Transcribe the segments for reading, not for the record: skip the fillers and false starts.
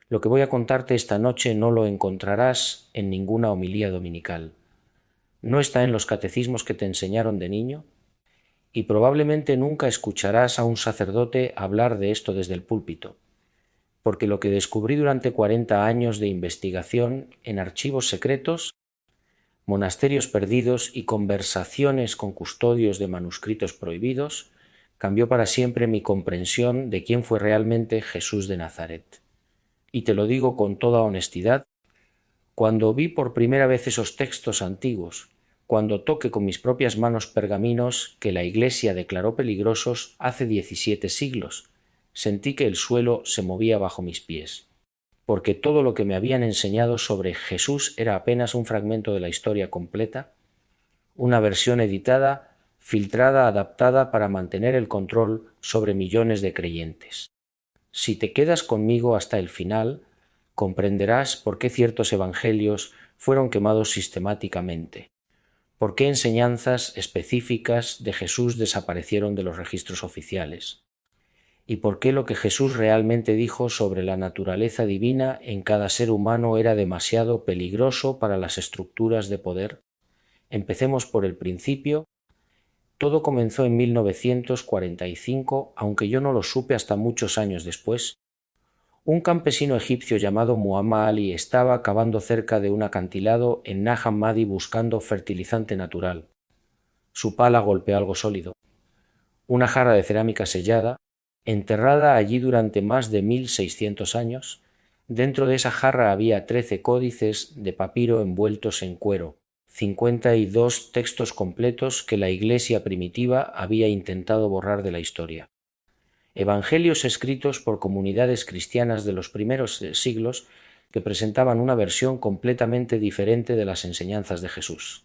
Lo que voy a contarte esta noche no lo encontrarás en ninguna homilía dominical. No está en los catecismos que te enseñaron de niño y probablemente nunca escucharás a un sacerdote hablar de esto desde el púlpito, porque lo que descubrí durante 40 años de investigación en archivos secretos, monasterios perdidos y conversaciones con custodios de manuscritos prohibidos cambió para siempre mi comprensión de quién fue realmente Jesús de Nazaret. Y te lo digo con toda honestidad, cuando vi por primera vez esos textos antiguos, cuando toqué con mis propias manos pergaminos que la Iglesia declaró peligrosos hace 17 siglos, sentí que el suelo se movía bajo mis pies, porque todo lo que me habían enseñado sobre Jesús era apenas un fragmento de la historia completa, una versión editada, filtrada, adaptada para mantener el control sobre millones de creyentes. Si te quedas conmigo hasta el final, comprenderás por qué ciertos evangelios fueron quemados sistemáticamente, por qué enseñanzas específicas de Jesús desaparecieron de los registros oficiales, y por qué lo que Jesús realmente dijo sobre la naturaleza divina en cada ser humano era demasiado peligroso para las estructuras de poder. Empecemos por el principio. Todo comenzó en 1945, aunque yo no lo supe hasta muchos años después. Un campesino egipcio llamado Muhammad Ali estaba cavando cerca de un acantilado en Nag Hammadi buscando fertilizante natural. Su pala golpeó algo sólido. Una jarra de cerámica sellada, enterrada allí durante más de 1600 años. Dentro de esa jarra había 13 códices de papiro envueltos en cuero, 52 textos completos que la Iglesia primitiva había intentado borrar de la historia. Evangelios escritos por comunidades cristianas de los primeros siglos que presentaban una versión completamente diferente de las enseñanzas de Jesús.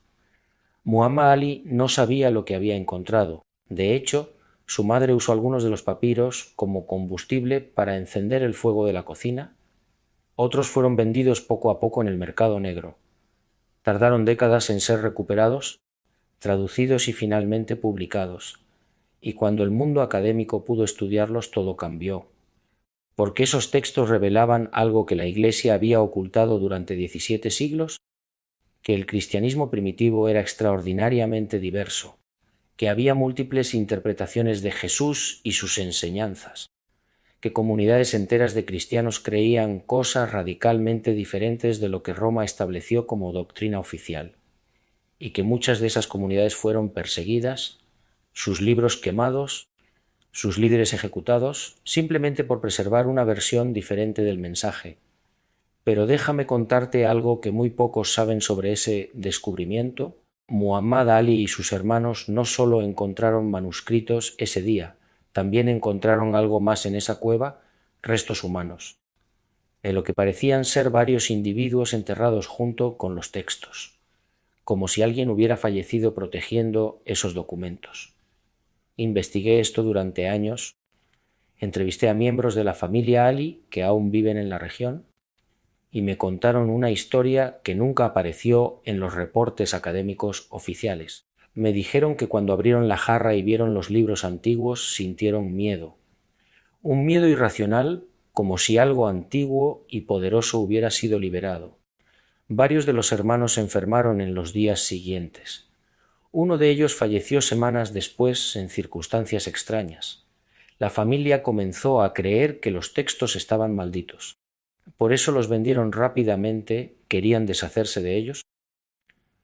Muhammad Ali no sabía lo que había encontrado. De hecho, su madre usó algunos de los papiros como combustible para encender el fuego de la cocina. Otros fueron vendidos poco a poco en el mercado negro. Tardaron décadas en ser recuperados, traducidos y finalmente publicados. Y cuando el mundo académico pudo estudiarlos, todo cambió, porque esos textos revelaban algo que la Iglesia había ocultado durante 17 siglos, que el cristianismo primitivo era extraordinariamente diverso, que había múltiples interpretaciones de Jesús y sus enseñanzas, que comunidades enteras de cristianos creían cosas radicalmente diferentes de lo que Roma estableció como doctrina oficial, y que muchas de esas comunidades fueron perseguidas, sus libros quemados, sus líderes ejecutados, simplemente por preservar una versión diferente del mensaje. Pero déjame contarte algo que muy pocos saben sobre ese descubrimiento. Muhammad Ali y sus hermanos no solo encontraron manuscritos ese día, también encontraron algo más en esa cueva, restos humanos, en lo que parecían ser varios individuos enterrados junto con los textos, como si alguien hubiera fallecido protegiendo esos documentos. Investigué esto durante años, entrevisté a miembros de la familia Ali que aún viven en la región y me contaron una historia que nunca apareció en los reportes académicos oficiales. Me dijeron que cuando abrieron la jarra y vieron los libros antiguos sintieron miedo. Un miedo irracional, como si algo antiguo y poderoso hubiera sido liberado. Varios de los hermanos se enfermaron en los días siguientes. Uno de ellos falleció semanas después en circunstancias extrañas. La familia comenzó a creer que los textos estaban malditos. Por eso los vendieron rápidamente, querían deshacerse de ellos.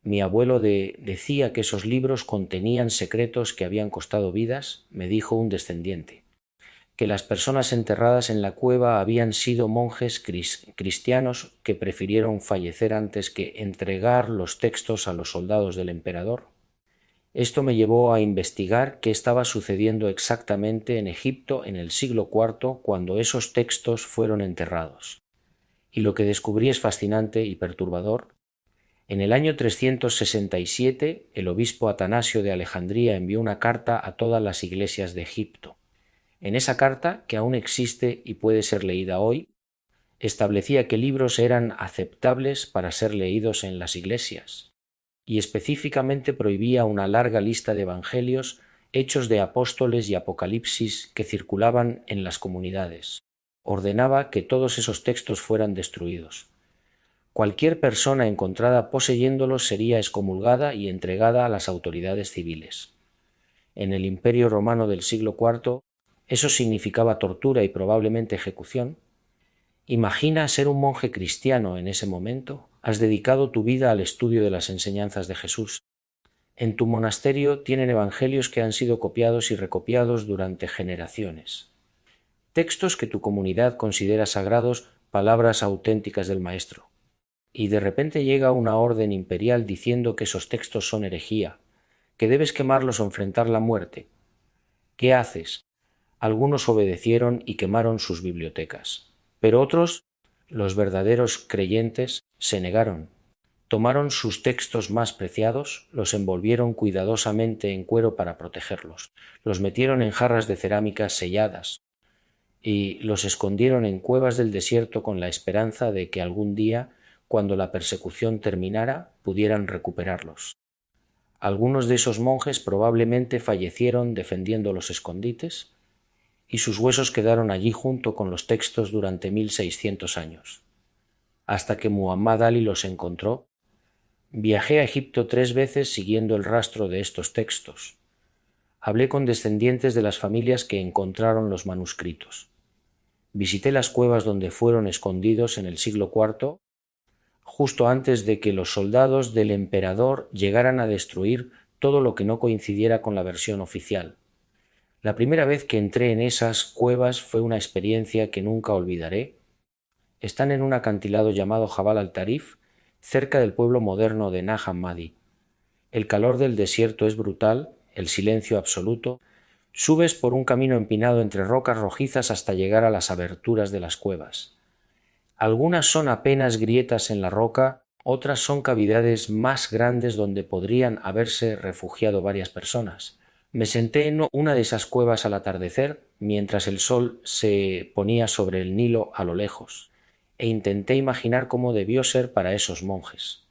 Mi abuelo decía que esos libros contenían secretos que habían costado vidas, me dijo un descendiente, que las personas enterradas en la cueva habían sido monjes cristianos que prefirieron fallecer antes que entregar los textos a los soldados del emperador. Esto me llevó a investigar qué estaba sucediendo exactamente en Egipto en el siglo IV cuando esos textos fueron enterrados. Y lo que descubrí es fascinante y perturbador. En el año 367, el obispo Atanasio de Alejandría envió una carta a todas las iglesias de Egipto. En esa carta, que aún existe y puede ser leída hoy, establecía que libros eran aceptables para ser leídos en las iglesias, y específicamente prohibía una larga lista de evangelios, hechos de apóstoles y apocalipsis que circulaban en las comunidades. ordenaba que todos esos textos fueran destruidos. Cualquier persona encontrada poseyéndolos sería excomulgada y entregada a las autoridades civiles. En el Imperio Romano del siglo IV, eso significaba tortura y probablemente ejecución. Imagina ser un monje cristiano en ese momento. Has dedicado tu vida al estudio de las enseñanzas de Jesús. En tu monasterio tienen evangelios que han sido copiados y recopiados durante generaciones. Textos que tu comunidad considera sagrados, palabras auténticas del Maestro. Y de repente llega una orden imperial diciendo que esos textos son herejía, que debes quemarlos o enfrentar la muerte. ¿Qué haces? Algunos obedecieron y quemaron sus bibliotecas, pero otros, los verdaderos creyentes, se negaron. Tomaron sus textos más preciados, los envolvieron cuidadosamente en cuero para protegerlos, los metieron en jarras de cerámica selladas y los escondieron en cuevas del desierto con la esperanza de que algún día, cuando la persecución terminara, pudieran recuperarlos. Algunos de esos monjes probablemente fallecieron defendiendo los escondites y sus huesos quedaron allí junto con los textos durante 1600 años. Hasta que Muhammad Ali los encontró, viajé a Egipto 3 veces siguiendo el rastro de estos textos. Hablé con descendientes de las familias que encontraron los manuscritos. Visité las cuevas donde fueron escondidos en el siglo IV, justo antes de que los soldados del emperador llegaran a destruir todo lo que no coincidiera con la versión oficial. La primera vez que entré en esas cuevas fue una experiencia que nunca olvidaré. Están en un acantilado llamado Jabal al-Tarif, cerca del pueblo moderno de Nag Hammadi. El calor del desierto es brutal, el silencio absoluto. Subes por un camino empinado entre rocas rojizas hasta llegar a las aberturas de las cuevas. Algunas son apenas grietas en la roca, otras son cavidades más grandes donde podrían haberse refugiado varias personas. Me senté en una de esas cuevas al atardecer, mientras el sol se ponía sobre el Nilo a lo lejos, e intenté imaginar cómo debió ser para esos monjes,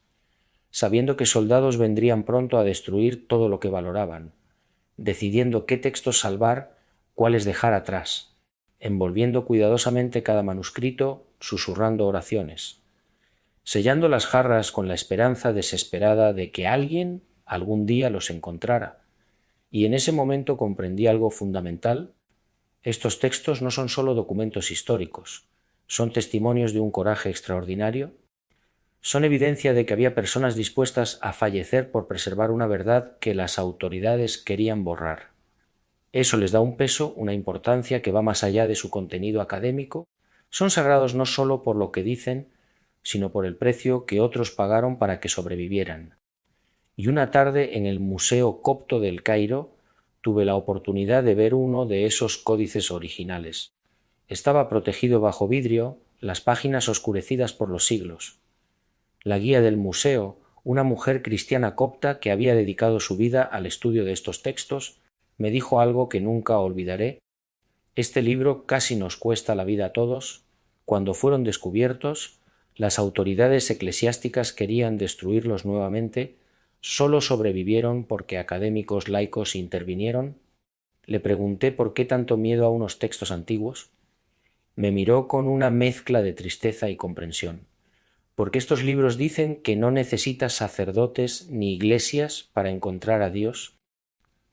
sabiendo que soldados vendrían pronto a destruir todo lo que valoraban, decidiendo qué textos salvar, cuáles dejar atrás, envolviendo cuidadosamente cada manuscrito, susurrando oraciones, sellando las jarras con la esperanza desesperada de que alguien algún día los encontrara. Y en ese momento comprendí algo fundamental. Estos textos no son solo documentos históricos, son testimonios de un coraje extraordinario, son evidencia de que había personas dispuestas a fallecer por preservar una verdad que las autoridades querían borrar. Eso les da un peso, una importancia que va más allá de su contenido académico. Son sagrados no solo por lo que dicen, sino por el precio que otros pagaron para que sobrevivieran. Y una tarde en el Museo Copto del Cairo tuve la oportunidad de ver uno de esos códices originales. Estaba protegido bajo vidrio, las páginas oscurecidas por los siglos. La guía del museo, una mujer cristiana copta que había dedicado su vida al estudio de estos textos, me dijo algo que nunca olvidaré. Este libro casi nos cuesta la vida a todos. Cuando fueron descubiertos, las autoridades eclesiásticas querían destruirlos nuevamente. Solo sobrevivieron porque académicos laicos intervinieron. Le pregunté por qué tanto miedo a unos textos antiguos. Me miró con una mezcla de tristeza y comprensión. Porque estos libros dicen que no necesitas sacerdotes ni iglesias para encontrar a Dios.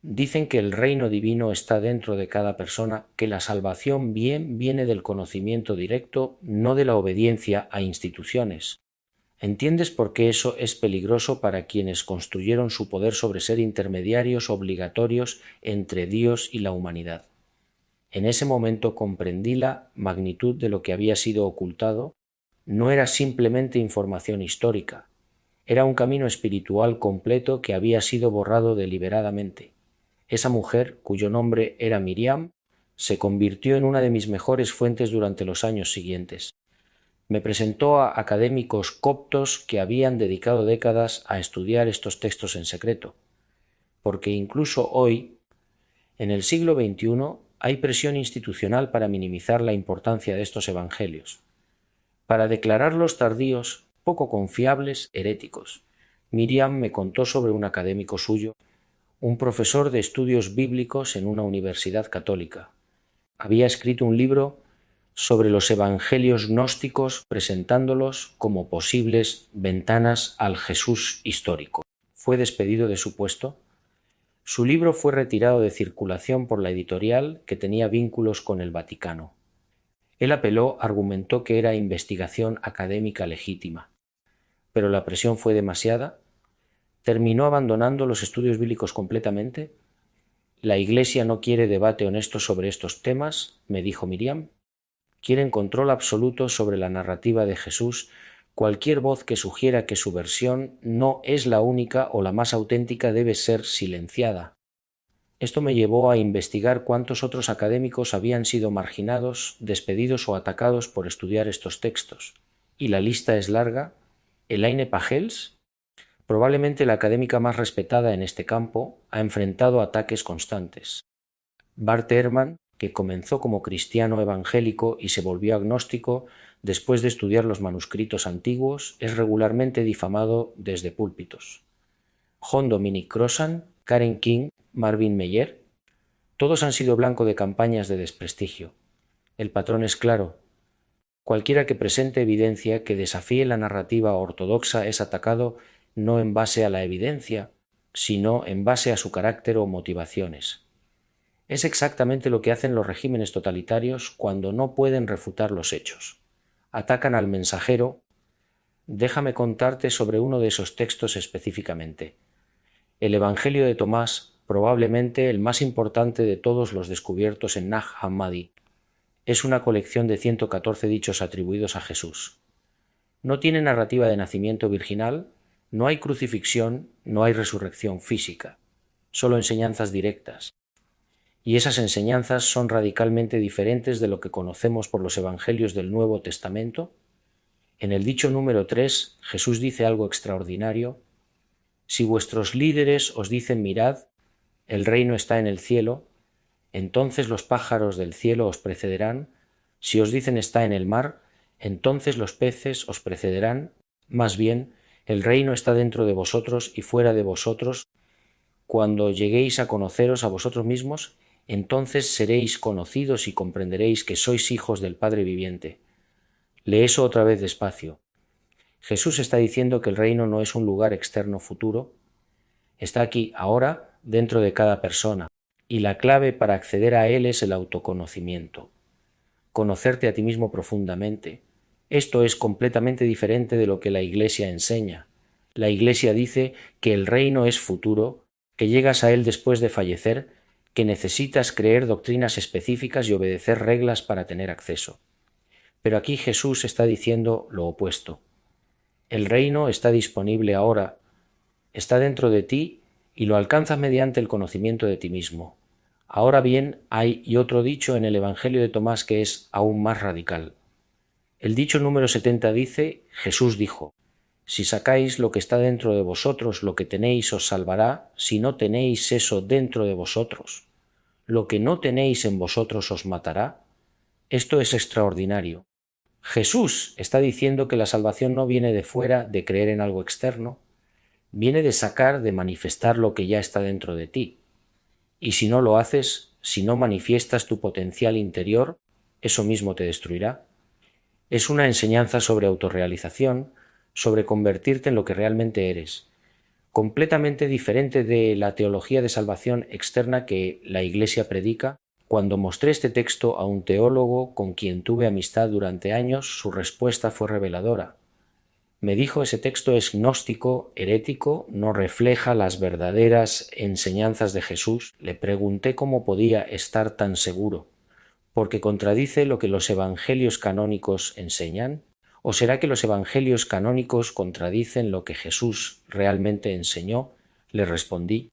Dicen que el reino divino está dentro de cada persona, que la salvación viene del conocimiento directo, no de la obediencia a instituciones. ¿Entiendes por qué eso es peligroso para quienes construyeron su poder sobre ser intermediarios obligatorios entre Dios y la humanidad? En ese momento comprendí la magnitud de lo que había sido ocultado. No era simplemente información histórica, era un camino espiritual completo que había sido borrado deliberadamente. Esa mujer, cuyo nombre era Miriam, se convirtió en una de mis mejores fuentes durante los años siguientes. Me presentó a académicos coptos que habían dedicado décadas a estudiar estos textos en secreto, porque incluso hoy, en el siglo XXI, hay presión institucional para minimizar la importancia de estos evangelios, para declararlos tardíos, poco confiables, heréticos. Miriam me contó sobre un académico suyo, un profesor de estudios bíblicos en una universidad católica. Había escrito un libro sobre los evangelios gnósticos, presentándolos como posibles ventanas al Jesús histórico. Fue despedido de su puesto. Su libro fue retirado de circulación por la editorial, que tenía vínculos con el Vaticano. Él apeló, argumentó que era investigación académica legítima, pero la presión fue demasiada. Terminó abandonando los estudios bíblicos completamente. La Iglesia no quiere debate honesto sobre estos temas, me dijo Miriam. Quieren control absoluto sobre la narrativa de Jesús. Cualquier voz que sugiera que su versión no es la única o la más auténtica debe ser silenciada. Esto me llevó a investigar cuántos otros académicos habían sido marginados, despedidos o atacados por estudiar estos textos. Y la lista es larga. Elaine Pagels, probablemente la académica más respetada en este campo, ha enfrentado ataques constantes. Bart Ehrman, que comenzó como cristiano evangélico y se volvió agnóstico después de estudiar los manuscritos antiguos, es regularmente difamado desde púlpitos. John Dominic Crossan, Karen King, Marvin Meyer, todos han sido blanco de campañas de desprestigio. El patrón es claro. Cualquiera que presente evidencia que desafíe la narrativa ortodoxa es atacado no en base a la evidencia, sino en base a su carácter o motivaciones. Es exactamente lo que hacen los regímenes totalitarios cuando no pueden refutar los hechos. Atacan al mensajero. Déjame contarte sobre uno de esos textos específicamente. El Evangelio de Tomás, probablemente el más importante de todos los descubiertos en Nag Hammadi, es una colección de 114 dichos atribuidos a Jesús. No tiene narrativa de nacimiento virginal, no hay crucifixión, no hay resurrección física, solo enseñanzas directas. Y esas enseñanzas son radicalmente diferentes de lo que conocemos por los evangelios del Nuevo Testamento. En el dicho número 3, Jesús dice algo extraordinario. Si vuestros líderes os dicen mirad, el reino está en el cielo, entonces los pájaros del cielo os precederán. Si os dicen está en el mar, entonces los peces os precederán. Más bien, el reino está dentro de vosotros y fuera de vosotros. Cuando lleguéis a conoceros a vosotros mismos, entonces seréis conocidos y comprenderéis que sois hijos del Padre viviente. Lee eso otra vez despacio. Jesús está diciendo que el reino no es un lugar externo futuro. Está aquí, ahora, dentro de cada persona. Y la clave para acceder a él es el autoconocimiento. Conocerte a ti mismo profundamente. Esto es completamente diferente de lo que la Iglesia enseña. La Iglesia dice que el reino es futuro, que llegas a él después de fallecer, que necesitas creer doctrinas específicas y obedecer reglas para tener acceso. Pero aquí Jesús está diciendo lo opuesto. El reino está disponible ahora, está dentro de ti y lo alcanzas mediante el conocimiento de ti mismo. Ahora bien, hay otro dicho en el Evangelio de Tomás que es aún más radical. El dicho número 70 dice, Jesús dijo, si sacáis lo que está dentro de vosotros, lo que tenéis os salvará, si no tenéis eso dentro de vosotros, lo que no tenéis en vosotros os matará. Esto es extraordinario. Jesús está diciendo que la salvación no viene de fuera, de creer en algo externo, viene de sacar, de manifestar lo que ya está dentro de ti. Y si no lo haces, si no manifiestas tu potencial interior, eso mismo te destruirá. Es una enseñanza sobre autorrealización, sobre convertirte en lo que realmente eres, completamente diferente de la teología de salvación externa que la Iglesia predica. Cuando mostré este texto a un teólogo con quien tuve amistad durante años, su respuesta fue reveladora. Me dijo, ese texto es gnóstico, herético, no refleja las verdaderas enseñanzas de Jesús. Le pregunté cómo podía estar tan seguro, porque contradice lo que los evangelios canónicos enseñan. ¿O será que los evangelios canónicos contradicen lo que Jesús realmente enseñó? Le respondí.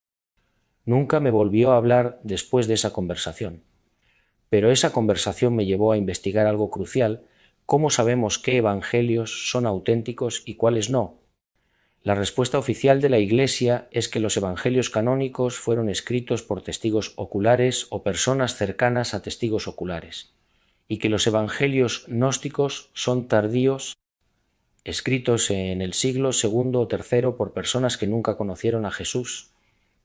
Nunca me volvió a hablar después de esa conversación. Pero esa conversación me llevó a investigar algo crucial. ¿Cómo sabemos qué evangelios son auténticos y cuáles no? La respuesta oficial de la Iglesia es que los evangelios canónicos fueron escritos por testigos oculares o personas cercanas a testigos oculares, y que los evangelios gnósticos son tardíos, escritos en el siglo II o III por personas que nunca conocieron a Jesús,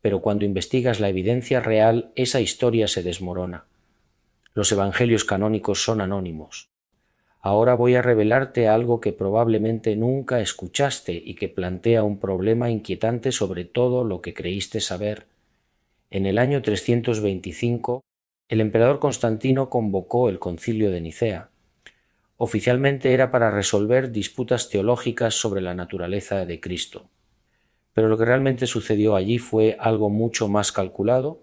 pero cuando investigas la evidencia real, esa historia se desmorona. Los evangelios canónicos son anónimos. Ahora voy a revelarte algo que probablemente nunca escuchaste y que plantea un problema inquietante sobre todo lo que creíste saber. En el año 325, el emperador Constantino convocó el Concilio de Nicea. Oficialmente era para resolver disputas teológicas sobre la naturaleza de Cristo. Pero lo que realmente sucedió allí fue algo mucho más calculado.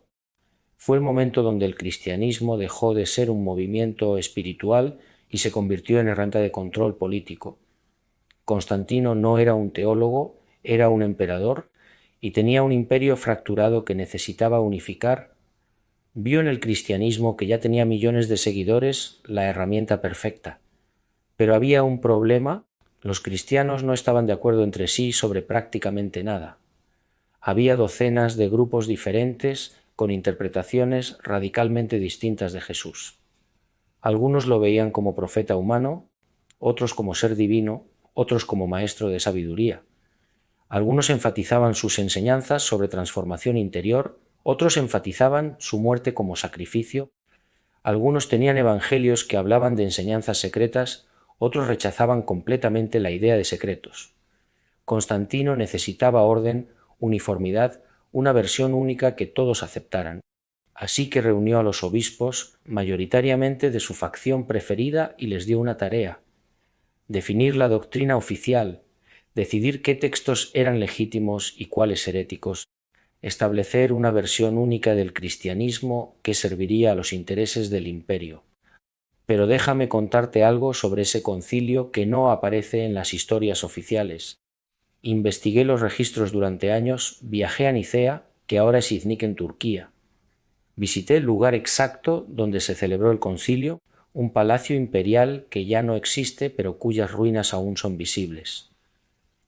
Fue el momento donde el cristianismo dejó de ser un movimiento espiritual y se convirtió en herramienta de control político. Constantino no era un teólogo, era un emperador y tenía un imperio fracturado que necesitaba unificar. Vio en el cristianismo, que ya tenía millones de seguidores, la herramienta perfecta. Pero había un problema: los cristianos no estaban de acuerdo entre sí sobre prácticamente nada. Había docenas de grupos diferentes con interpretaciones radicalmente distintas de Jesús. Algunos lo veían como profeta humano, otros como ser divino, otros como maestro de sabiduría. Algunos enfatizaban sus enseñanzas sobre transformación interior, otros enfatizaban su muerte como sacrificio. Algunos tenían evangelios que hablaban de enseñanzas secretas, otros rechazaban completamente la idea de secretos. Constantino necesitaba orden, uniformidad, una versión única que todos aceptaran. Así que reunió a los obispos, mayoritariamente de su facción preferida, y les dio una tarea: definir la doctrina oficial, decidir qué textos eran legítimos y cuáles heréticos, establecer una versión única del cristianismo que serviría a los intereses del imperio. Pero déjame contarte algo sobre ese concilio que no aparece en las historias oficiales. Investigué los registros durante años, viajé a Nicea, que ahora es Iznik en Turquía. Visité el lugar exacto donde se celebró el concilio, un palacio imperial que ya no existe pero cuyas ruinas aún son visibles.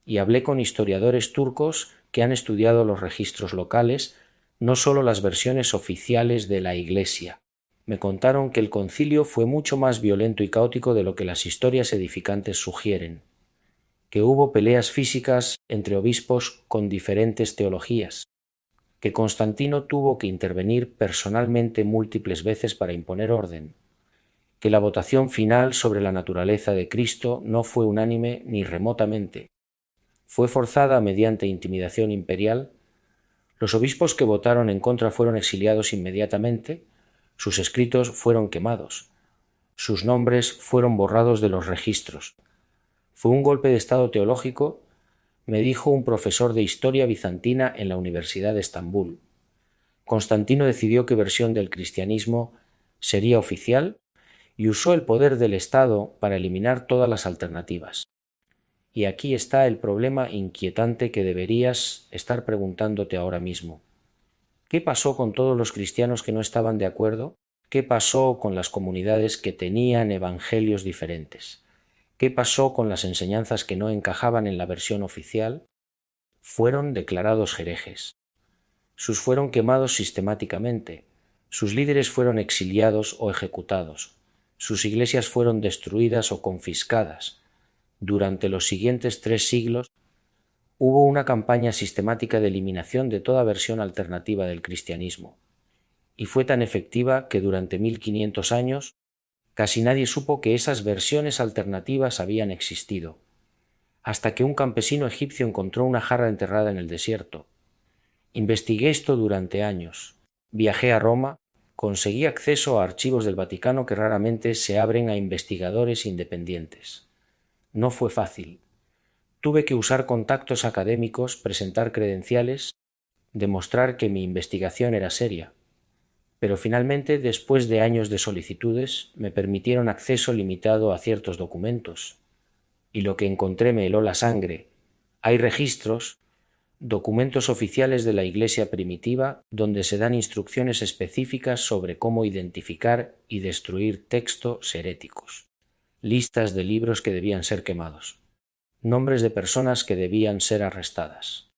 Y hablé con historiadores turcos que han estudiado los registros locales, no solo las versiones oficiales de la Iglesia. Me contaron que el concilio fue mucho más violento y caótico de lo que las historias edificantes sugieren, que hubo peleas físicas entre obispos con diferentes teologías, que Constantino tuvo que intervenir personalmente múltiples veces para imponer orden, que la votación final sobre la naturaleza de Cristo no fue unánime ni remotamente. Fue forzada mediante intimidación imperial. Los obispos que votaron en contra fueron exiliados inmediatamente, sus escritos fueron quemados, sus nombres fueron borrados de los registros. Fue un golpe de estado teológico, me dijo un profesor de historia bizantina en la Universidad de Estambul. Constantino decidió qué versión del cristianismo sería oficial y usó el poder del Estado para eliminar todas las alternativas. Y aquí está el problema inquietante que deberías estar preguntándote ahora mismo. ¿Qué pasó con todos los cristianos que no estaban de acuerdo? ¿Qué pasó con las comunidades que tenían evangelios diferentes? ¿Qué pasó con las enseñanzas que no encajaban en la versión oficial? Fueron declarados herejes. Sus fueron quemados sistemáticamente. Sus líderes fueron exiliados o ejecutados. Sus iglesias fueron destruidas o confiscadas. Durante los siguientes 3 siglos hubo una campaña sistemática de eliminación de toda versión alternativa del cristianismo, y fue tan efectiva que durante 1500 años casi nadie supo que esas versiones alternativas habían existido, hasta que un campesino egipcio encontró una jarra enterrada en el desierto. Investigué esto durante años. Viajé a Roma, conseguí acceso a archivos del Vaticano que raramente se abren a investigadores independientes. No fue fácil. Tuve que usar contactos académicos, presentar credenciales, demostrar que mi investigación era seria. Pero finalmente, después de años de solicitudes, me permitieron acceso limitado a ciertos documentos. Y lo que encontré me heló la sangre. Hay registros, documentos oficiales de la Iglesia primitiva, donde se dan instrucciones específicas sobre cómo identificar y destruir textos heréticos, listas de libros que debían ser quemados, nombres de personas que debían ser arrestadas,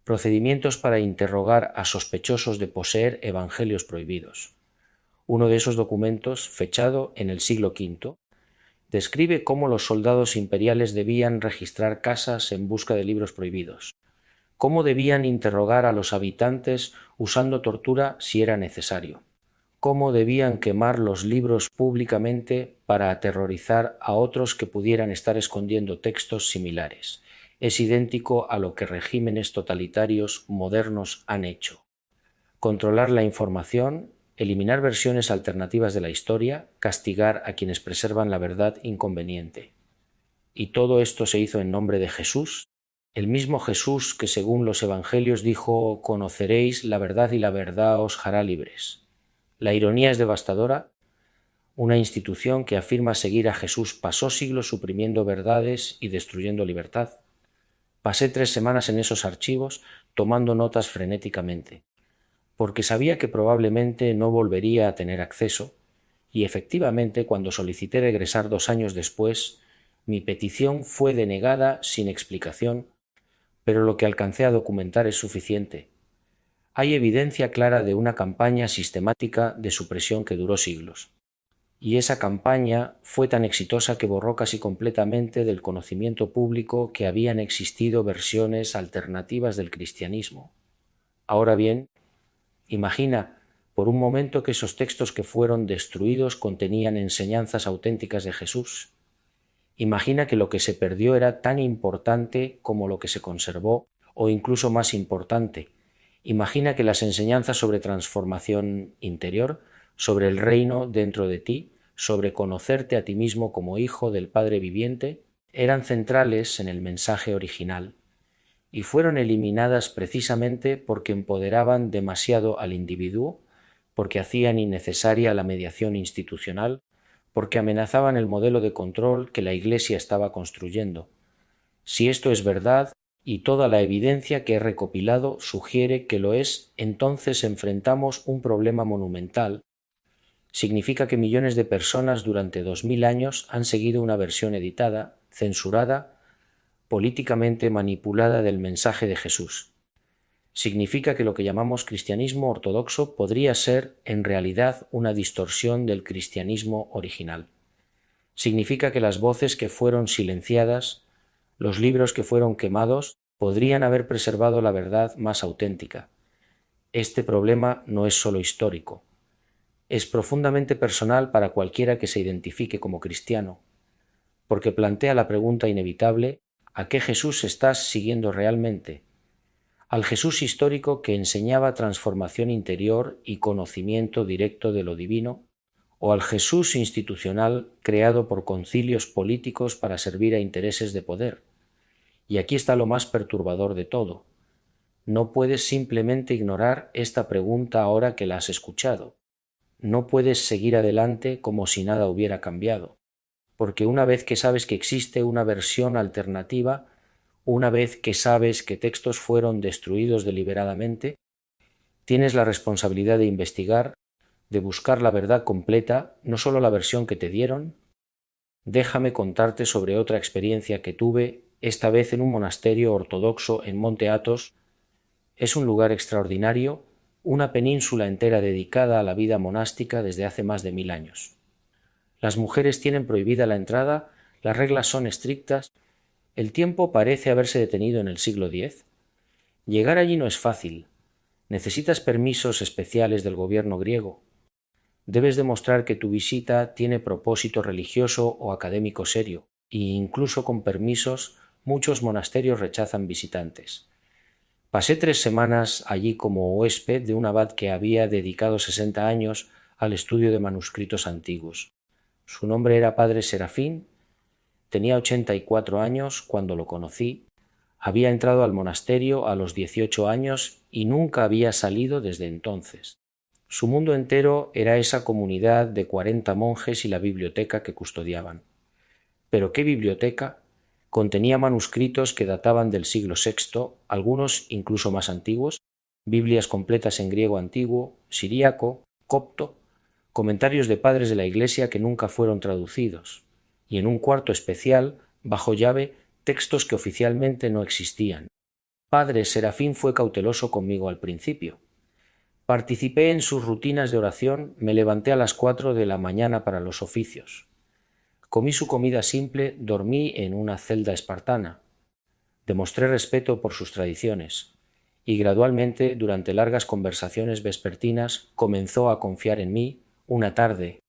procedimientos para interrogar a sospechosos de poseer evangelios prohibidos. Uno de esos documentos, fechado en el siglo V, describe cómo los soldados imperiales debían registrar casas en busca de libros prohibidos, cómo debían interrogar a los habitantes usando tortura si era necesario, cómo debían quemar los libros públicamente para aterrorizar a otros que pudieran estar escondiendo textos similares. Es idéntico a lo que regímenes totalitarios modernos han hecho. Controlar la información, eliminar versiones alternativas de la historia, castigar a quienes preservan la verdad inconveniente. Y todo esto se hizo en nombre de Jesús, el mismo Jesús que según los evangelios dijo: «Conoceréis la verdad y la verdad os hará libres». La ironía es devastadora. Una institución que afirma seguir a Jesús pasó siglos suprimiendo verdades y destruyendo libertad. Pasé 3 semanas en esos archivos tomando notas frenéticamente, porque sabía que probablemente no volvería a tener acceso, y efectivamente cuando solicité regresar 2 años después, mi petición fue denegada sin explicación, pero lo que alcancé a documentar es suficiente. Hay evidencia clara de una campaña sistemática de supresión que duró siglos. Y esa campaña fue tan exitosa que borró casi completamente del conocimiento público que habían existido versiones alternativas del cristianismo. Ahora bien, imagina por un momento que esos textos que fueron destruidos contenían enseñanzas auténticas de Jesús. Imagina que lo que se perdió era tan importante como lo que se conservó, o incluso más importante. Imagina que las enseñanzas sobre transformación interior, sobre el reino dentro de ti, sobre conocerte a ti mismo como hijo del Padre viviente, eran centrales en el mensaje original, y fueron eliminadas precisamente porque empoderaban demasiado al individuo, porque hacían innecesaria la mediación institucional, porque amenazaban el modelo de control que la Iglesia estaba construyendo. Si esto es verdad, y toda la evidencia que he recopilado sugiere que lo es, entonces enfrentamos un problema monumental. Significa que millones de personas durante 2000 años han seguido una versión editada, censurada, políticamente manipulada del mensaje de Jesús. Significa que lo que llamamos cristianismo ortodoxo podría ser en realidad una distorsión del cristianismo original. Significa que las voces que fueron silenciadas, los libros que fueron quemados, podrían haber preservado la verdad más auténtica. Este problema no es solo histórico. Es profundamente personal para cualquiera que se identifique como cristiano, porque plantea la pregunta inevitable: ¿a qué Jesús estás siguiendo realmente? ¿Al Jesús histórico que enseñaba transformación interior y conocimiento directo de lo divino? ¿O al Jesús institucional creado por concilios políticos para servir a intereses de poder? Y aquí está lo más perturbador de todo. No puedes simplemente ignorar esta pregunta ahora que la has escuchado. No puedes seguir adelante como si nada hubiera cambiado, porque una vez que sabes que existe una versión alternativa, una vez que sabes que textos fueron destruidos deliberadamente, tienes la responsabilidad de investigar, de buscar la verdad completa, no solo la versión que te dieron. Déjame contarte sobre otra experiencia que tuve, esta vez en un monasterio ortodoxo en Monte Athos. Es un lugar extraordinario, una península entera dedicada a la vida monástica desde hace más de 1000 años. Las mujeres tienen prohibida la entrada, las reglas son estrictas, el tiempo parece haberse detenido en el siglo X. Llegar allí no es fácil. Necesitas permisos especiales del gobierno griego. Debes demostrar que tu visita tiene propósito religioso o académico serio, e incluso con permisos muchos monasterios rechazan visitantes. Pasé 3 semanas allí como huésped de un abad que había dedicado 60 años al estudio de manuscritos antiguos. Su nombre era Padre Serafín, tenía 84 años cuando lo conocí, había entrado al monasterio a los 18 años y nunca había salido desde entonces. Su mundo entero era esa comunidad de 40 monjes y la biblioteca que custodiaban. ¿Pero qué biblioteca? Contenía manuscritos que databan del siglo VI, algunos incluso más antiguos, Biblias completas en griego antiguo, siríaco, copto, comentarios de padres de la Iglesia que nunca fueron traducidos, y en un cuarto especial, bajo llave, textos que oficialmente no existían. Padre Serafín fue cauteloso conmigo al principio. Participé en sus rutinas de oración, me levanté a las 4 de la mañana para los oficios. Comí su comida simple, dormí en una celda espartana. Demostré respeto por sus tradiciones. y gradualmente, durante largas conversaciones vespertinas, comenzó a confiar en mí. Una tarde,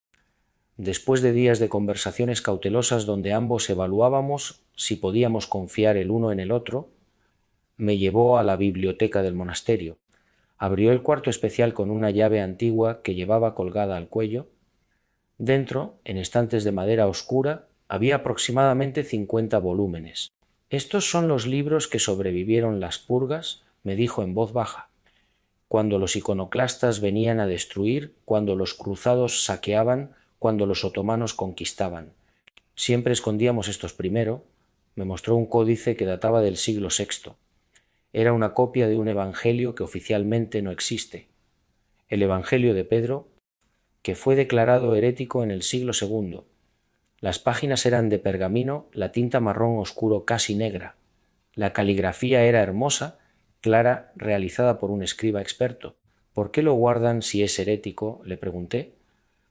después de días de conversaciones cautelosas donde ambos evaluábamos si podíamos confiar el uno en el otro, me llevó a la biblioteca del monasterio. Abrió el cuarto especial con una llave antigua que llevaba colgada al cuello. Dentro, en estantes de madera oscura, había aproximadamente 50 volúmenes. «Estos son los libros que sobrevivieron las purgas», me dijo en voz baja, «cuando los iconoclastas venían a destruir, cuando los cruzados saqueaban, cuando los otomanos conquistaban. Siempre escondíamos estos primero». Me mostró un códice que databa del siglo VI. Era una copia de un evangelio que oficialmente no existe, el Evangelio de Pedro, que fue declarado herético en el siglo II. Las páginas eran de pergamino, la tinta marrón oscuro casi negra. La caligrafía era hermosa, clara, realizada por un escriba experto. «¿Por qué lo guardan si es herético?», le pregunté.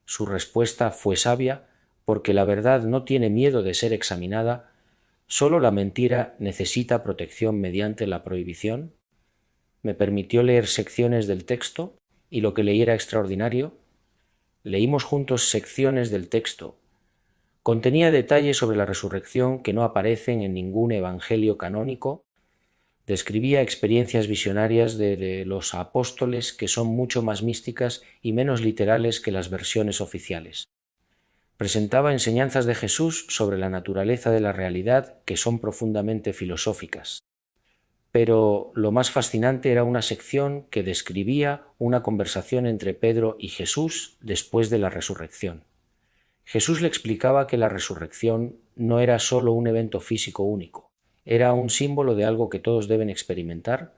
Su respuesta fue sabia: «Porque la verdad no tiene miedo de ser examinada. ¿Solo la mentira necesita protección mediante la prohibición?». Me permitió leer secciones del texto, y lo que leí era extraordinario. Leímos juntos secciones del texto. Contenía detalles sobre la resurrección que no aparecen en ningún evangelio canónico. Describía experiencias visionarias de los apóstoles que son mucho más místicas y menos literales que las versiones oficiales. Presentaba enseñanzas de Jesús sobre la naturaleza de la realidad que son profundamente filosóficas. Pero lo más fascinante era una sección que describía una conversación entre Pedro y Jesús después de la resurrección. Jesús le explicaba que la resurrección no era solo un evento físico único, era un símbolo de algo que todos deben experimentar,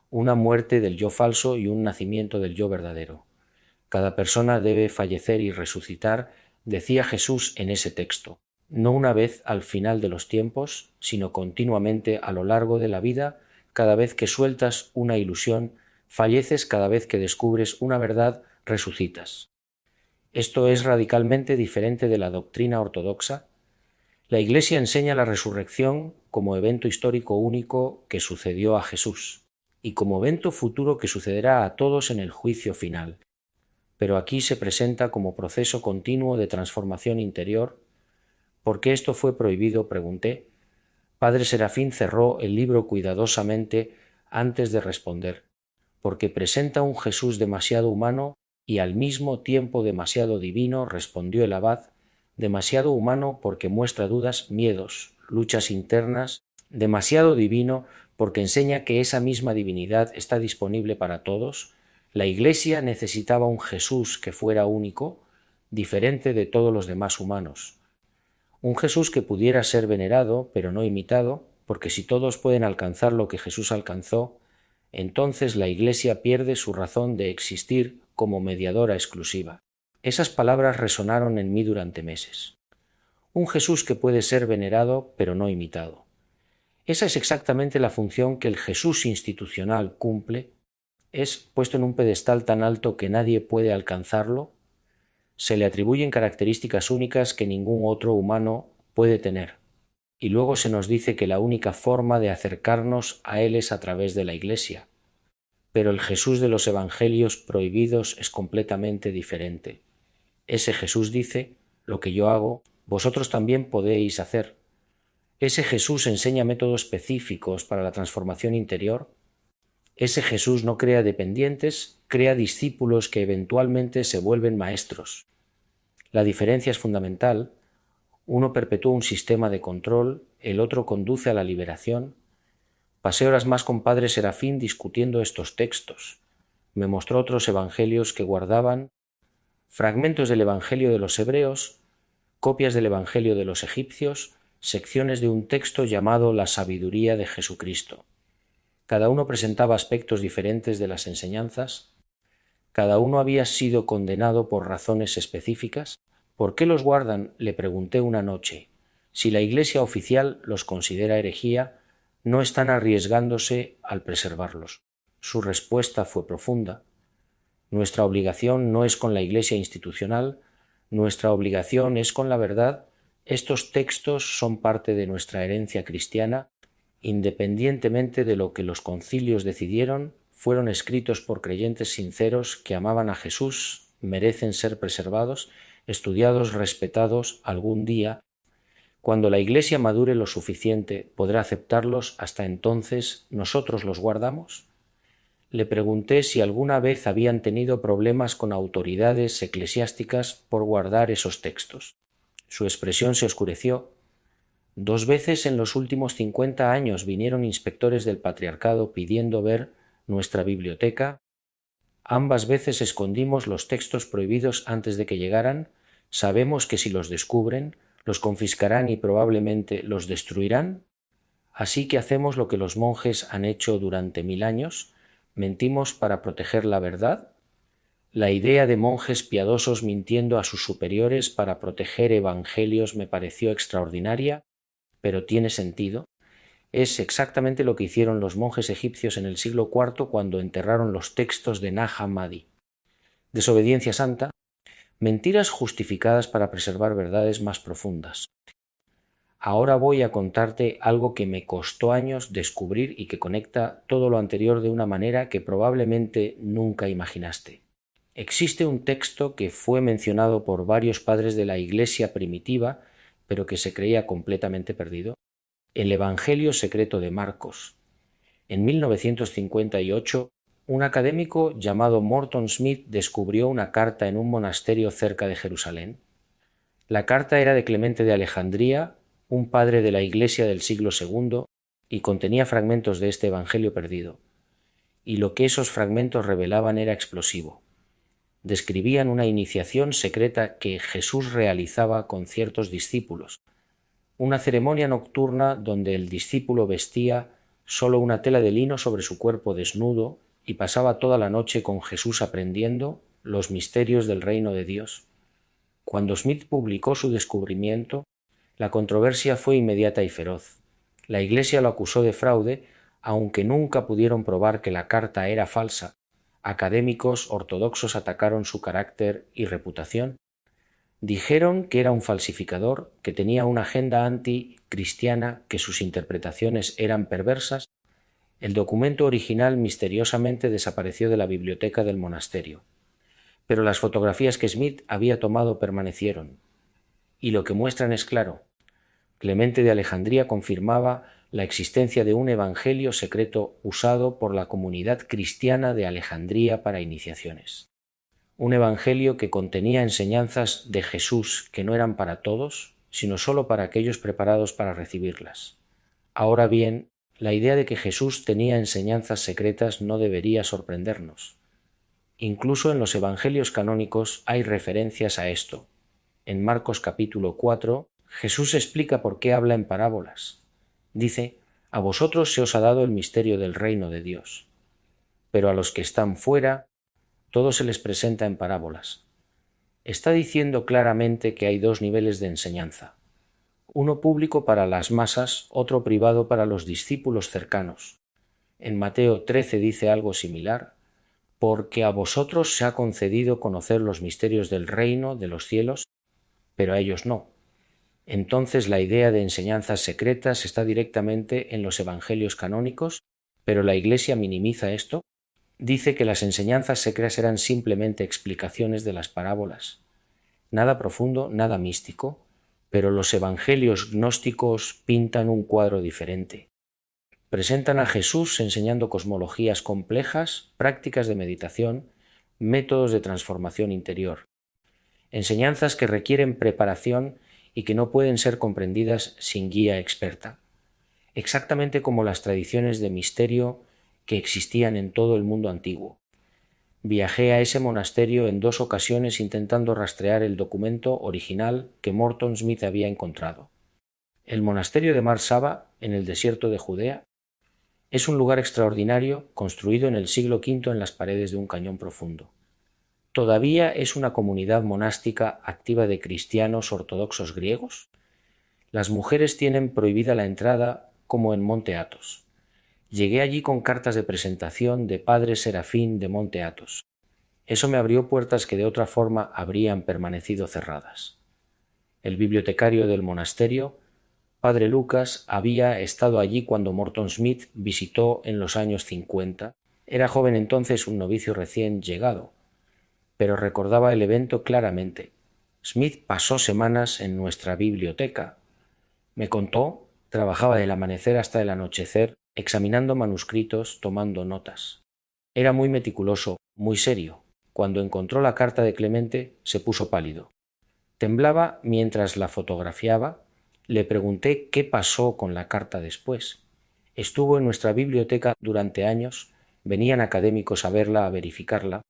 una muerte del yo falso y un nacimiento del yo verdadero. Cada persona debe fallecer y resucitar, decía Jesús en ese texto, no una vez al final de los tiempos, sino continuamente a lo largo de la vida. Cada vez que sueltas una ilusión, falleces. Cada vez que descubres una verdad, resucitas. Esto es radicalmente diferente de la doctrina ortodoxa. La Iglesia enseña la resurrección como evento histórico único que sucedió a Jesús y como evento futuro que sucederá a todos en el juicio final. Pero aquí se presenta como proceso continuo de transformación interior. «¿Por qué esto fue prohibido?», pregunté. Padre Serafín cerró el libro cuidadosamente antes de responder. «Porque presenta un Jesús demasiado humano y al mismo tiempo demasiado divino», respondió el abad. «Demasiado humano porque muestra dudas, miedos, luchas internas. Demasiado divino porque enseña que esa misma divinidad está disponible para todos. La Iglesia necesitaba un Jesús que fuera único, diferente de todos los demás humanos. Un Jesús que pudiera ser venerado, pero no imitado, porque si todos pueden alcanzar lo que Jesús alcanzó, entonces la Iglesia pierde su razón de existir como mediadora exclusiva». Esas palabras resonaron en mí durante meses. Un Jesús que puede ser venerado, pero no imitado. Esa es exactamente la función que el Jesús institucional cumple. Es puesto en un pedestal tan alto que nadie puede alcanzarlo. Se le atribuyen características únicas que ningún otro humano puede tener. Y luego se nos dice que la única forma de acercarnos a Él es a través de la Iglesia. Pero el Jesús de los Evangelios prohibidos es completamente diferente. Ese Jesús dice: «Lo que yo hago, vosotros también podéis hacer». Ese Jesús enseña métodos específicos para la transformación interior. Ese Jesús no crea dependientes, crea discípulos que eventualmente se vuelven maestros. La diferencia es fundamental. Uno perpetúa un sistema de control, el otro conduce a la liberación. Pasé horas más con Padre Serafín discutiendo estos textos. Me mostró otros evangelios que guardaban, fragmentos del Evangelio de los hebreos, copias del Evangelio de los egipcios, secciones de un texto llamado La sabiduría de Jesucristo. Cada uno presentaba aspectos diferentes de las enseñanzas. Cada uno había sido condenado por razones específicas. «¿Por qué los guardan?», le pregunté una noche. «Si la Iglesia oficial los considera herejía, no están arriesgándose al preservarlos». Su respuesta fue profunda. Nuestra obligación no es con la Iglesia institucional, nuestra obligación es con la verdad. Estos textos son parte de nuestra herencia cristiana independientemente de lo que los concilios decidieron, fueron escritos por creyentes sinceros que amaban a Jesús, merecen ser preservados, estudiados, respetados. Algún día, cuando la Iglesia madure lo suficiente, podrá aceptarlos. Hasta entonces, ¿nosotros los guardamos? Le pregunté si alguna vez habían tenido problemas con autoridades eclesiásticas por guardar esos textos. Su expresión se oscureció. 2 veces en los últimos 50 años vinieron inspectores del patriarcado pidiendo ver nuestra biblioteca. Ambas veces escondimos los textos prohibidos antes de que llegaran. Sabemos que si los descubren, los confiscarán y probablemente los destruirán. Así que hacemos lo que los monjes han hecho durante 1000 años. ¿Mentimos para proteger la verdad? La idea de monjes piadosos mintiendo a sus superiores para proteger evangelios me pareció extraordinaria, pero tiene sentido. Es exactamente lo que hicieron los monjes egipcios en el siglo IV cuando enterraron los textos de Nag Hammadi. Desobediencia santa, mentiras justificadas para preservar verdades más profundas. Ahora voy a contarte algo que me costó años descubrir y que conecta todo lo anterior de una manera que probablemente nunca imaginaste. Existe un texto que fue mencionado por varios padres de la Iglesia primitiva, pero que se creía completamente perdido. El Evangelio secreto de Marcos. En 1958, un académico llamado Morton Smith descubrió una carta en un monasterio cerca de Jerusalén. La carta era de Clemente de Alejandría, un padre de la Iglesia del siglo II, y contenía fragmentos de este Evangelio perdido. Y lo que esos fragmentos revelaban era explosivo. Describían una iniciación secreta que Jesús realizaba con ciertos discípulos, una ceremonia nocturna donde el discípulo vestía solo una tela de lino sobre su cuerpo desnudo y pasaba toda la noche con Jesús aprendiendo los misterios del reino de Dios. Cuando Smith publicó su descubrimiento, la controversia fue inmediata y feroz. La Iglesia lo acusó de fraude, aunque nunca pudieron probar que la carta era falsa. Académicos ortodoxos atacaron su carácter y reputación. Dijeron que era un falsificador, que tenía una agenda anticristiana, que sus interpretaciones eran perversas. El documento original misteriosamente desapareció de la biblioteca del monasterio. Pero las fotografías que Smith había tomado permanecieron. Y lo que muestran es claro. Clemente de Alejandría confirmaba la existencia de un evangelio secreto usado por la comunidad cristiana de Alejandría para iniciaciones. Un evangelio que contenía enseñanzas de Jesús que no eran para todos, sino solo para aquellos preparados para recibirlas. Ahora bien, la idea de que Jesús tenía enseñanzas secretas no debería sorprendernos. Incluso en los evangelios canónicos hay referencias a esto. En Marcos capítulo 4, Jesús explica por qué habla en parábolas. Dice: «A vosotros se os ha dado el misterio del reino de Dios, pero a los que están fuera, todo se les presenta en parábolas». Está diciendo claramente que hay 2 niveles de enseñanza, uno público para las masas, otro privado para los discípulos cercanos. En Mateo 13 dice algo similar: «Porque a vosotros se ha concedido conocer los misterios del reino de los cielos, pero a ellos no». Entonces la idea de enseñanzas secretas está directamente en los evangelios canónicos, pero la Iglesia minimiza esto. Dice que las enseñanzas secretas eran simplemente explicaciones de las parábolas. Nada profundo, nada místico, pero los evangelios gnósticos pintan un cuadro diferente. Presentan a Jesús enseñando cosmologías complejas, prácticas de meditación, métodos de transformación interior. Enseñanzas que requieren preparación y que no pueden ser comprendidas sin guía experta. Exactamente como las tradiciones de misterio que existían en todo el mundo antiguo. Viajé a ese monasterio en 2 ocasiones intentando rastrear el documento original que Morton Smith había encontrado. El monasterio de Mar Saba, en el desierto de Judea, es un lugar extraordinario construido en el siglo V en las paredes de un cañón profundo. Todavía es una comunidad monástica activa de cristianos ortodoxos griegos. Las mujeres tienen prohibida la entrada como en Monte Athos. Llegué allí con cartas de presentación de Padre Serafín de Monte Athos. Eso me abrió puertas que de otra forma habrían permanecido cerradas. El bibliotecario del monasterio Padre Lucas había estado allí cuando Morton Smith visitó en los años 50. Era joven entonces, un novicio recién llegado, pero recordaba el evento claramente. Smith pasó semanas en nuestra biblioteca. Me contó, trabajaba del amanecer hasta el anochecer, examinando manuscritos, tomando notas. Era muy meticuloso, muy serio. Cuando encontró la carta de Clemente, se puso pálido. Temblaba mientras la fotografiaba. Le pregunté qué pasó con la carta después. Estuvo en nuestra biblioteca durante años, venían académicos a verla, a verificarla.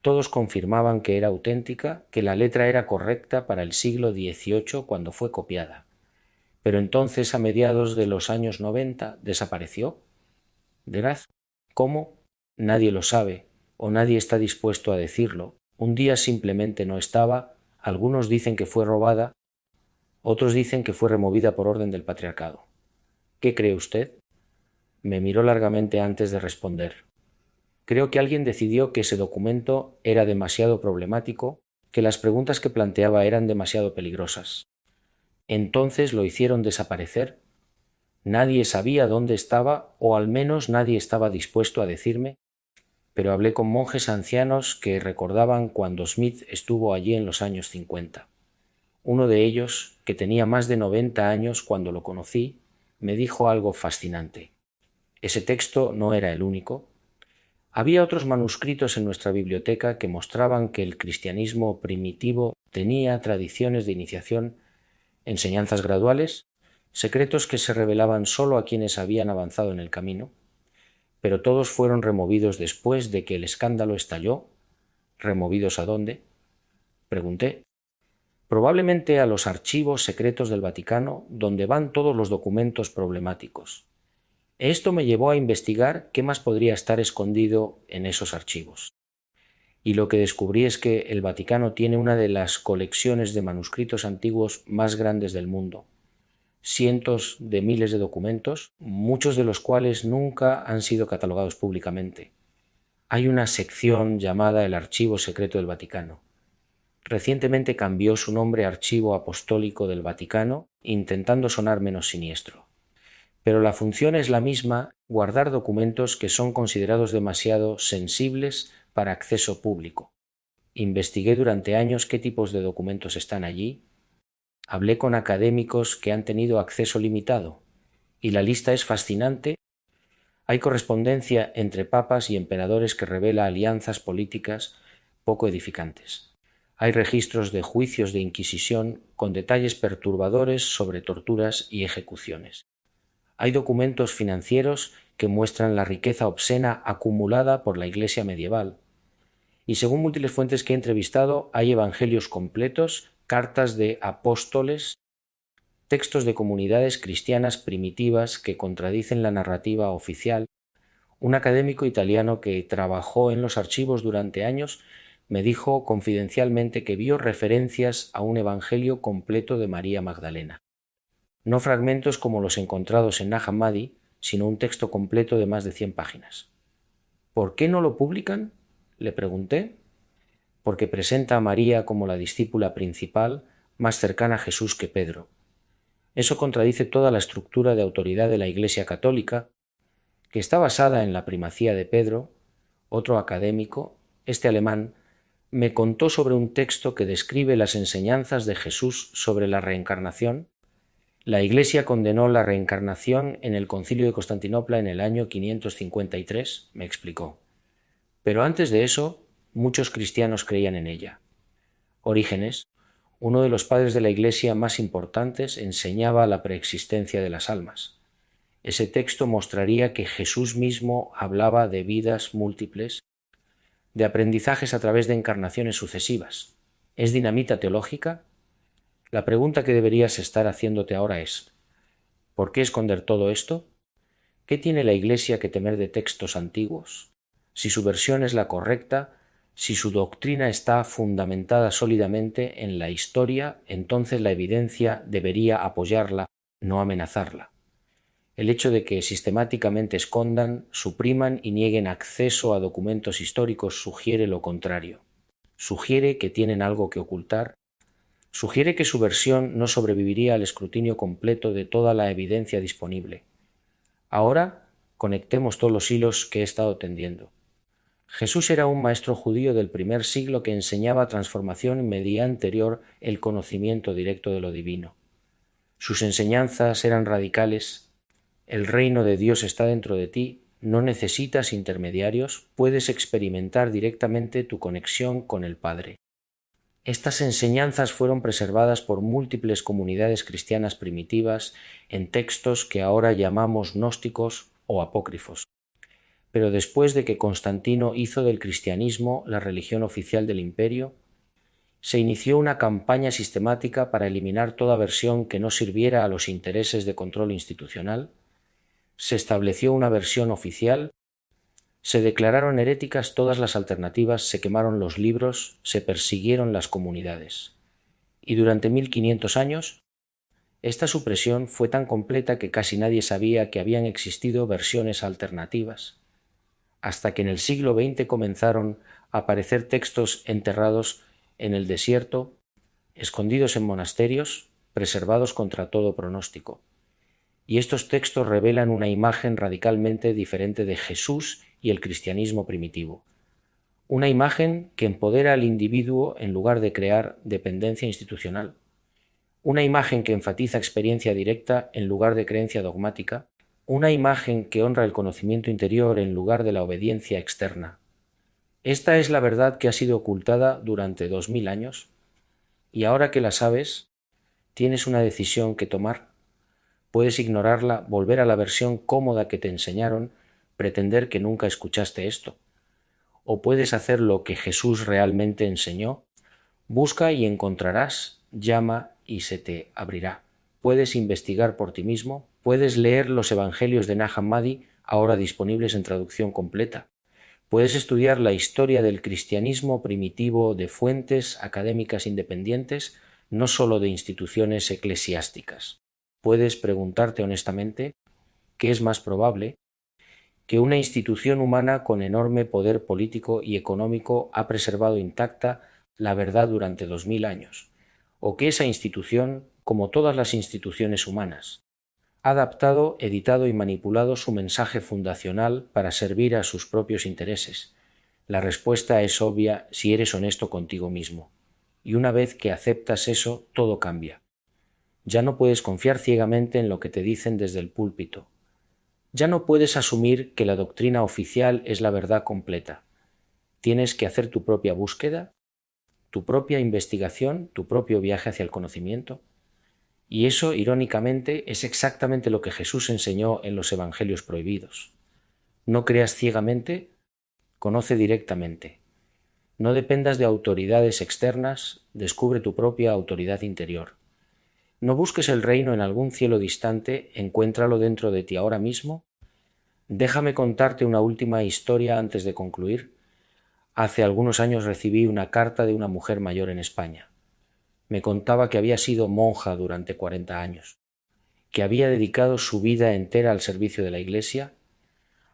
Todos confirmaban que era auténtica, que la letra era correcta para el siglo XVIII cuando fue copiada. Pero entonces, a mediados de los años 90, desapareció. ¿Verás? ¿Cómo? Nadie lo sabe, o nadie está dispuesto a decirlo. Un día simplemente no estaba, algunos dicen que fue robada, otros dicen que fue removida por orden del patriarcado. ¿Qué cree usted? Me miró largamente antes de responder. Creo que alguien decidió que ese documento era demasiado problemático, que las preguntas que planteaba eran demasiado peligrosas. Entonces lo hicieron desaparecer. Nadie sabía dónde estaba, o al menos nadie estaba dispuesto a decirme, pero hablé con monjes ancianos que recordaban cuando Smith estuvo allí en los años 50. Uno de ellos, que tenía más de 90 años cuando lo conocí, me dijo algo fascinante. Ese texto no era el único. Había otros manuscritos en nuestra biblioteca que mostraban que el cristianismo primitivo tenía tradiciones de iniciación, enseñanzas graduales, secretos que se revelaban solo a quienes habían avanzado en el camino, pero todos fueron removidos después de que el escándalo estalló. ¿Removidos a dónde? Pregunté. Probablemente a los archivos secretos del Vaticano, donde van todos los documentos problemáticos. Esto me llevó a investigar qué más podría estar escondido en esos archivos. Y lo que descubrí es que el Vaticano tiene una de las colecciones de manuscritos antiguos más grandes del mundo. Cientos de miles de documentos, muchos de los cuales nunca han sido catalogados públicamente. Hay una sección llamada el Archivo Secreto del Vaticano. Recientemente cambió su nombre a Archivo Apostólico del Vaticano, intentando sonar menos siniestro. Pero la función es la misma, guardar documentos que son considerados demasiado sensibles para acceso público. Investigué durante años qué tipos de documentos están allí. Hablé con académicos que han tenido acceso limitado, y la lista es fascinante. Hay correspondencia entre papas y emperadores que revela alianzas políticas poco edificantes. Hay registros de juicios de inquisición con detalles perturbadores sobre torturas y ejecuciones. Hay documentos financieros que muestran la riqueza obscena acumulada por la Iglesia medieval. Y según múltiples fuentes que he entrevistado, hay evangelios completos, cartas de apóstoles, textos de comunidades cristianas primitivas que contradicen la narrativa oficial. Un académico italiano que trabajó en los archivos durante años me dijo confidencialmente que vio referencias a un evangelio completo de María Magdalena. No fragmentos como los encontrados en Nag Hammadi, sino un texto completo de más de 100 páginas. ¿Por qué no lo publican?, le pregunté. Porque presenta a María como la discípula principal, más cercana a Jesús que Pedro. Eso contradice toda la estructura de autoridad de la Iglesia católica, que está basada en la primacía de Pedro. Otro académico, este alemán, me contó sobre un texto que describe las enseñanzas de Jesús sobre la reencarnación. La Iglesia condenó la reencarnación en el Concilio de Constantinopla en el año 553, me explicó. Pero antes de eso, muchos cristianos creían en ella. Orígenes, uno de los padres de la Iglesia más importantes, enseñaba la preexistencia de las almas. Ese texto mostraría que Jesús mismo hablaba de vidas múltiples, de aprendizajes a través de encarnaciones sucesivas. ¿Es dinamita teológica? La pregunta que deberías estar haciéndote ahora es: ¿por qué esconder todo esto? ¿Qué tiene la Iglesia que temer de textos antiguos? Si su versión es la correcta, si su doctrina está fundamentada sólidamente en la historia, entonces la evidencia debería apoyarla, no amenazarla. El hecho de que sistemáticamente escondan, supriman y nieguen acceso a documentos históricos sugiere lo contrario. Sugiere que tienen algo que ocultar, Sugiere que su versión no sobreviviría al escrutinio completo de toda la evidencia disponible. Ahora conectemos todos los hilos que he estado tendiendo. Jesús era un maestro judío del primer siglo que enseñaba transformación mediante el conocimiento directo de lo divino. Sus enseñanzas eran radicales. El reino de Dios está dentro de ti, no necesitas intermediarios, puedes experimentar directamente tu conexión con el Padre. Estas enseñanzas fueron preservadas por múltiples comunidades cristianas primitivas en textos que ahora llamamos gnósticos o apócrifos. Pero después de que Constantino hizo del cristianismo la religión oficial del imperio, se inició una campaña sistemática para eliminar toda versión que no sirviera a los intereses de control institucional, se estableció una versión oficial, se declararon heréticas todas las alternativas, se quemaron los libros, se persiguieron las comunidades. Y durante 1500 años, esta supresión fue tan completa que casi nadie sabía que habían existido versiones alternativas, hasta que en el siglo XX comenzaron a aparecer textos enterrados en el desierto, escondidos en monasterios, preservados contra todo pronóstico. Y estos textos revelan una imagen radicalmente diferente de Jesús y el cristianismo primitivo. Una imagen que empodera al individuo en lugar de crear dependencia institucional. Una imagen que enfatiza experiencia directa en lugar de creencia dogmática. Una imagen que honra el conocimiento interior en lugar de la obediencia externa. Esta es la verdad que ha sido ocultada durante 2000 años y ahora que la sabes, tienes una decisión que tomar. Puedes ignorarla, volver a la versión cómoda que te enseñaron, pretender que nunca escuchaste esto. O puedes hacer lo que Jesús realmente enseñó. Busca y encontrarás, llama y se te abrirá. Puedes investigar por ti mismo, puedes leer los evangelios de Nag Hammadi, ahora disponibles en traducción completa. Puedes estudiar la historia del cristianismo primitivo de fuentes académicas independientes, no solo de instituciones eclesiásticas. Puedes preguntarte honestamente qué es más probable, que una institución humana con enorme poder político y económico ha preservado intacta la verdad durante 2000 años, o que esa institución, como todas las instituciones humanas, ha adaptado, editado y manipulado su mensaje fundacional para servir a sus propios intereses. La respuesta es obvia si eres honesto contigo mismo. Y una vez que aceptas eso, todo cambia. Ya no puedes confiar ciegamente en lo que te dicen desde el púlpito. Ya no puedes asumir que la doctrina oficial es la verdad completa. Tienes que hacer tu propia búsqueda, tu propia investigación, tu propio viaje hacia el conocimiento. Y eso, irónicamente, es exactamente lo que Jesús enseñó en los Evangelios prohibidos. No creas ciegamente, conoce directamente. No dependas de autoridades externas, descubre tu propia autoridad interior. No busques el reino en algún cielo distante, encuéntralo dentro de ti ahora mismo. Déjame contarte una última historia antes de concluir. Hace algunos años recibí una carta de una mujer mayor en España. Me contaba que había sido monja durante 40 años, que había dedicado su vida entera al servicio de la Iglesia,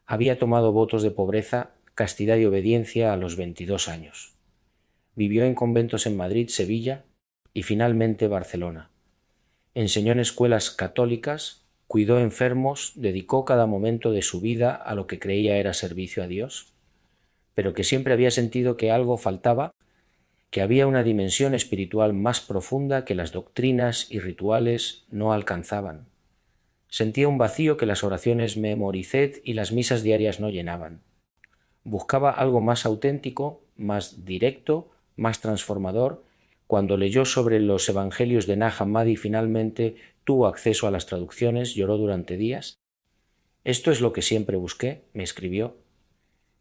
había tomado votos de pobreza, castidad y obediencia a los 22 años. Vivió en conventos en Madrid, Sevilla y finalmente Barcelona. Enseñó en escuelas católicas, cuidó enfermos, dedicó cada momento de su vida a lo que creía era servicio a Dios, pero que siempre había sentido que algo faltaba, que había una dimensión espiritual más profunda que las doctrinas y rituales no alcanzaban. Sentía un vacío que las oraciones memoricet y las misas diarias no llenaban. Buscaba algo más auténtico, más directo, más transformador. Cuando leyó sobre los evangelios de Nag Hammadi y finalmente tuvo acceso a las traducciones, lloró durante días. Esto es lo que siempre busqué, me escribió.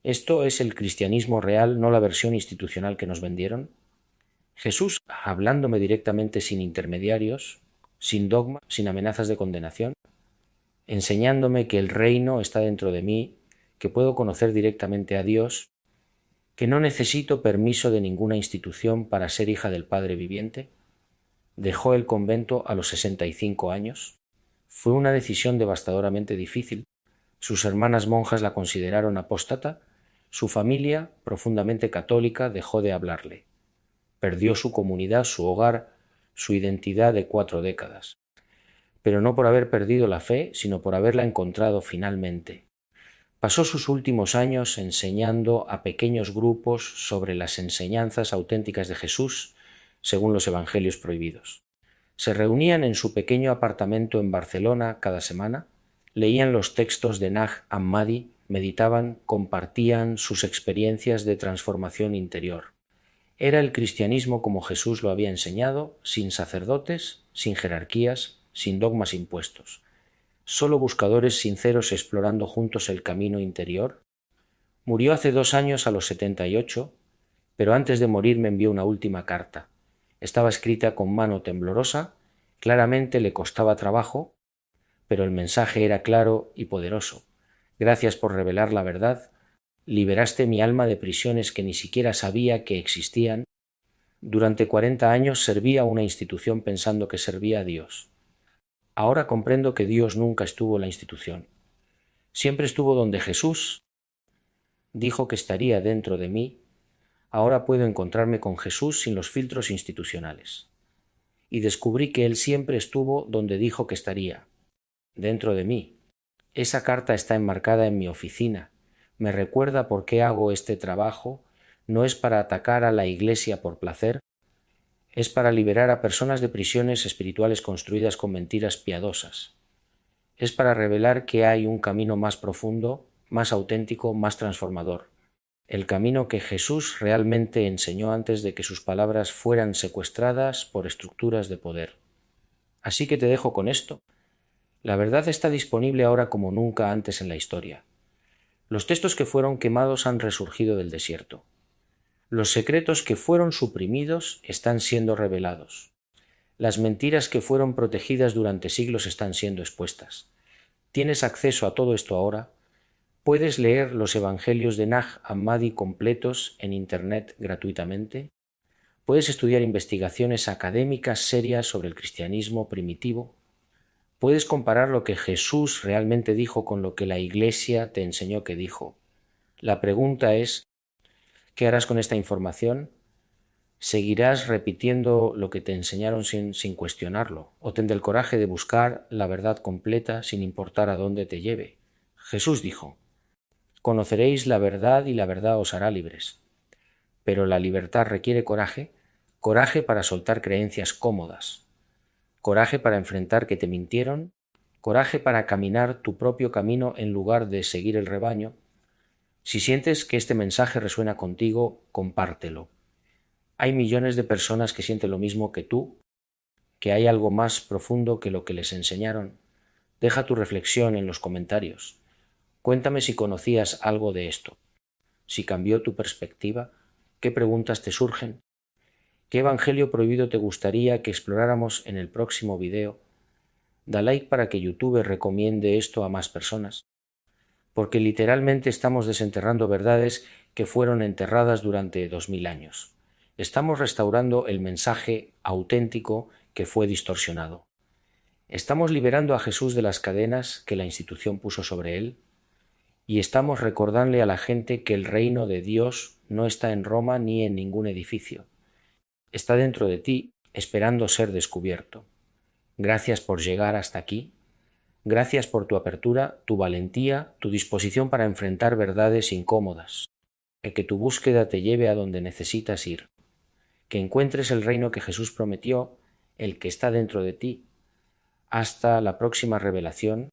Esto es el cristianismo real, no la versión institucional que nos vendieron. Jesús, hablándome directamente sin intermediarios, sin dogma, sin amenazas de condenación, enseñándome que el reino está dentro de mí, que puedo conocer directamente a Dios, que no necesito permiso de ninguna institución para ser hija del Padre viviente. Dejó el convento a los 65 años. Fue una decisión devastadoramente difícil. Sus hermanas monjas la consideraron apóstata. Su familia, profundamente católica, dejó de hablarle. Perdió su comunidad, su hogar, su identidad de 4 décadas, pero no por haber perdido la fe, sino por haberla encontrado finalmente. Pasó sus últimos años enseñando a pequeños grupos sobre las enseñanzas auténticas de Jesús según los evangelios prohibidos. Se reunían en su pequeño apartamento en Barcelona cada semana, leían los textos de Nag Hammadi, meditaban, compartían sus experiencias de transformación interior. Era el cristianismo como Jesús lo había enseñado, sin sacerdotes, sin jerarquías, sin dogmas impuestos. Solo buscadores sinceros explorando juntos el camino interior. Murió hace 2 años a los 78, pero antes de morir me envió una última carta. Estaba escrita con mano temblorosa, claramente le costaba trabajo, pero el mensaje era claro y poderoso. Gracias por revelar la verdad, liberaste mi alma de prisiones que ni siquiera sabía que existían. Durante 40 años serví a una institución pensando que servía a Dios. Ahora comprendo que Dios nunca estuvo en la institución. Siempre estuvo donde Jesús dijo que estaría dentro de mí. Ahora puedo encontrarme con Jesús sin los filtros institucionales. Y descubrí que Él siempre estuvo donde dijo que estaría, dentro de mí. Esa carta está enmarcada en mi oficina. Me recuerda por qué hago este trabajo. No es para atacar a la Iglesia por placer, es para liberar a personas de prisiones espirituales construidas con mentiras piadosas. Es para revelar que hay un camino más profundo, más auténtico, más transformador. El camino que Jesús realmente enseñó antes de que sus palabras fueran secuestradas por estructuras de poder. Así que te dejo con esto. La verdad está disponible ahora como nunca antes en la historia. Los textos que fueron quemados han resurgido del desierto. Los secretos que fueron suprimidos están siendo revelados. Las mentiras que fueron protegidas durante siglos están siendo expuestas. ¿Tienes acceso a todo esto ahora? ¿Puedes leer los evangelios de Nag Hammadi completos en Internet gratuitamente? ¿Puedes estudiar investigaciones académicas serias sobre el cristianismo primitivo? ¿Puedes comparar lo que Jesús realmente dijo con lo que la Iglesia te enseñó que dijo? La pregunta es, ¿qué harás con esta información? ¿Seguirás repitiendo lo que te enseñaron sin cuestionarlo? ¿O tendrás el coraje de buscar la verdad completa sin importar a dónde te lleve? Jesús dijo, conoceréis la verdad y la verdad os hará libres. Pero la libertad requiere coraje, coraje para soltar creencias cómodas, coraje para enfrentar que te mintieron, coraje para caminar tu propio camino en lugar de seguir el rebaño. Si sientes que este mensaje resuena contigo, compártelo. Hay millones de personas que sienten lo mismo que tú, que hay algo más profundo que lo que les enseñaron. Deja tu reflexión en los comentarios. Cuéntame si conocías algo de esto, si cambió tu perspectiva, qué preguntas te surgen, qué evangelio prohibido te gustaría que exploráramos en el próximo video. Da like para que YouTube recomiende esto a más personas, porque literalmente estamos desenterrando verdades que fueron enterradas durante 2000 años. Estamos restaurando el mensaje auténtico que fue distorsionado. Estamos liberando a Jesús de las cadenas que la institución puso sobre él y estamos recordándole a la gente que el reino de Dios no está en Roma ni en ningún edificio. Está dentro de ti, esperando ser descubierto. Gracias por llegar hasta aquí. Gracias por tu apertura, tu valentía, tu disposición para enfrentar verdades incómodas. Que tu búsqueda te lleve a donde necesitas ir. Que encuentres el reino que Jesús prometió, el que está dentro de ti. Hasta la próxima revelación.